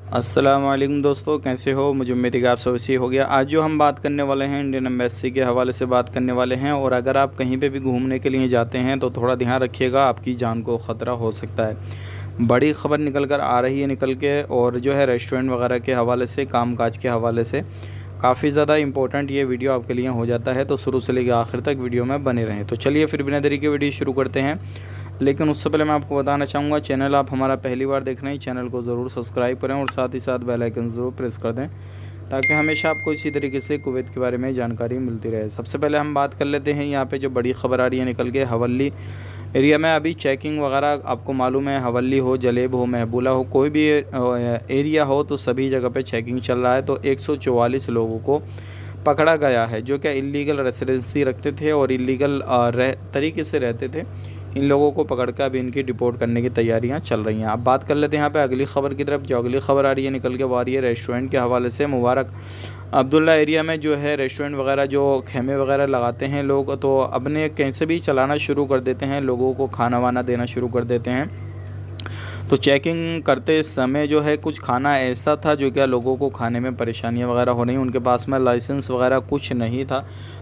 अस्सलामुअलैकुम दोस्तों, कैसे हो। मुझे उम्मीद है कि आप सब सही हो गया। आज जो हम बात करने वाले हैं इंडियन एम्बेसी के हवाले से बात करने वाले हैं। और अगर आप कहीं पे भी घूमने के लिए जाते हैं तो थोड़ा ध्यान रखिएगा, आपकी जान को ख़तरा हो सकता है। बड़ी ख़बर निकल कर आ रही है निकल के, और जो है रेस्टोरेंट वगैरह के हवाले से, कामकाज के हवाले से काफ़ी ज़्यादा इंपॉर्टेंट ये वीडियो आपके लिए हो जाता है। तो शुरू से लेकर आखिर तक वीडियो में बने रहें। तो चलिए फिर बिना देरी के वीडियो शुरू करते हैं। लेकिन उससे पहले मैं आपको बताना चाहूँगा, चैनल आप हमारा पहली बार देख रहे हैं, चैनल को ज़रूर सब्सक्राइब करें और साथ ही साथ बेल आइकन ज़रूर प्रेस कर दें, ताकि हमेशा आपको इसी तरीके से कुवैत के बारे में जानकारी मिलती रहे। सबसे पहले हम बात कर लेते हैं यहाँ पे जो बड़ी ख़बर आ रही है निकल के, हवल्ली एरिया में अभी चेकिंग वगैरह, आपको मालूम है हवल्ली हो, जलेब हो, महबूला हो, कोई भी एरिया हो तो सभी जगह पे चेकिंग चल रहा है। तो 144 लोगों को पकड़ा गया है जो कि इलीगल रेसिडेंसी रखते थे और इलीगल तरीके से रहते थे। इन लोगों को पकड़कर अभी इनकी डिपोर्ट करने की तैयारियां चल रही हैं। अब बात कर लेते हैं यहाँ पे अगली ख़बर की तरफ। जो अगली ख़बर आ रही है निकल के, वो आ रही है रेस्टोरेंट के हवाले से। मुबारक अब्दुल्ला एरिया में जो है रेस्टोरेंट वगैरह, जो खेमे वगैरह लगाते हैं लोग, तो अपने कैसे भी चलाना शुरू कर देते हैं, लोगों को खाना वाना देना शुरू कर देते हैं। तो चेकिंग करते समय जो है कुछ खाना ऐसा था जो क्या लोगों को खाने में परेशानियां वगैरह हो रही, उनके पास में लाइसेंस वगैरह कुछ नहीं था।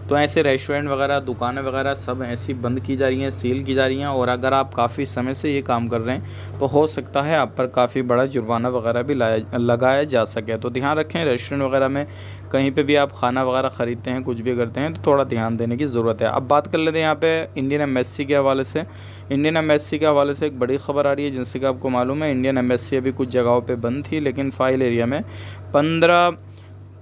तो ऐसे रेस्टोरेंट वगैरह, दुकानें वगैरह सब ऐसी बंद की जा रही हैं, सील की जा रही हैं। और अगर आप काफ़ी समय से ये काम कर रहे हैं तो हो सकता है आप पर काफ़ी बड़ा जुर्माना वगैरह भी लगाया जा सके। तो ध्यान रखें, रेस्टोरेंट वगैरह में कहीं पर भी आप खाना वगैरह ख़रीदते हैं, कुछ भी करते हैं तो थोड़ा ध्यान देने की ज़रूरत है। अब बात कर लेते हैं यहाँ पर इंडियन एम्बेसी के हवाले से। इंडियन एम्बेसी के हवाले से एक बड़ी ख़बर आ रही है, जिनसे कि आपको मालूम है इंडियन एम्बेसी अभी कुछ जगहों पे बंद थी, लेकिन फ़ाइल एरिया में 15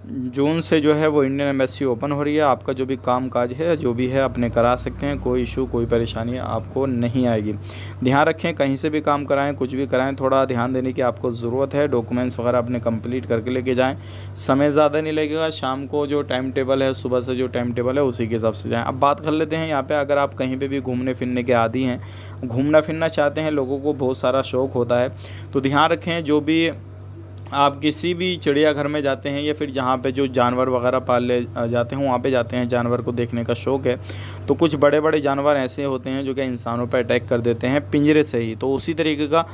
जून से जो है वो इंडियन एम्बेसी ओपन हो रही है। आपका जो भी काम काज है, जो भी है, अपने करा सकते हैं। कोई इशू, कोई परेशानी आपको नहीं आएगी। ध्यान रखें, कहीं से भी काम कराएं, कुछ भी कराएं, थोड़ा ध्यान देने की आपको ज़रूरत है। डॉक्यूमेंट्स वगैरह अपने कंप्लीट करके लेके जाएं। समय ज़्यादा नहीं लगेगा। शाम को जो टाइम टेबल है, सुबह से जो टाइम टेबल है, उसी के हिसाब से जाएँ। अब बात कर लेते हैं यहाँ पर, अगर आप कहीं पर भी घूमने फिरने के आदी हैं, घूमना फिरना चाहते हैं, लोगों को बहुत सारा शौक़ होता है, तो ध्यान रखें, जो भी आप किसी भी चिड़ियाघर में जाते हैं या फिर जहाँ पे जो जानवर वगैरह पाले जाते हैं, वहाँ पे जाते हैं, जानवर को देखने का शौक़ है, तो कुछ बड़े बड़े जानवर ऐसे होते हैं जो कि इंसानों पर अटैक कर देते हैं पिंजरे से ही। तो उसी तरीके का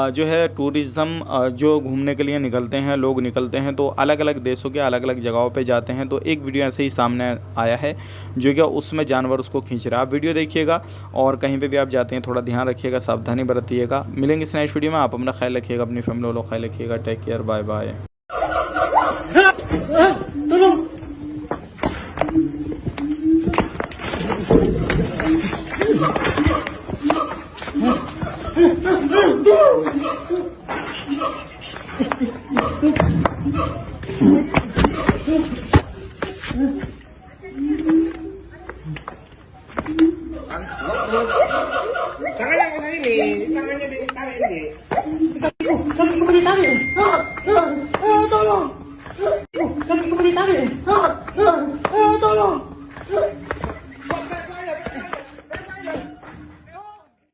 जो है टूरिज़्म, जो घूमने के लिए निकलते हैं, लोग निकलते हैं, तो अलग अलग देशों के अलग अलग जगहों पर जाते हैं। तो एक वीडियो ऐसे ही सामने आया है जो कि उसमें जानवर उसको खींच रहा है। आप वीडियो देखिएगा और कहीं पर भी आप जाते हैं थोड़ा ध्यान रखिएगा, सावधानी बरतिएगा। मिलेंगे इस नेक्स्ट वीडियो में। आप अपना ख्याल रखिएगा, अपनी फैमिली वालों का ख्याल रखिएगा। Take care, bye bye. Tangannya ke sini, tangannya ditarik ini. Kaki kembali tarik. Tolong. Kaki kembali tarik. Tolong.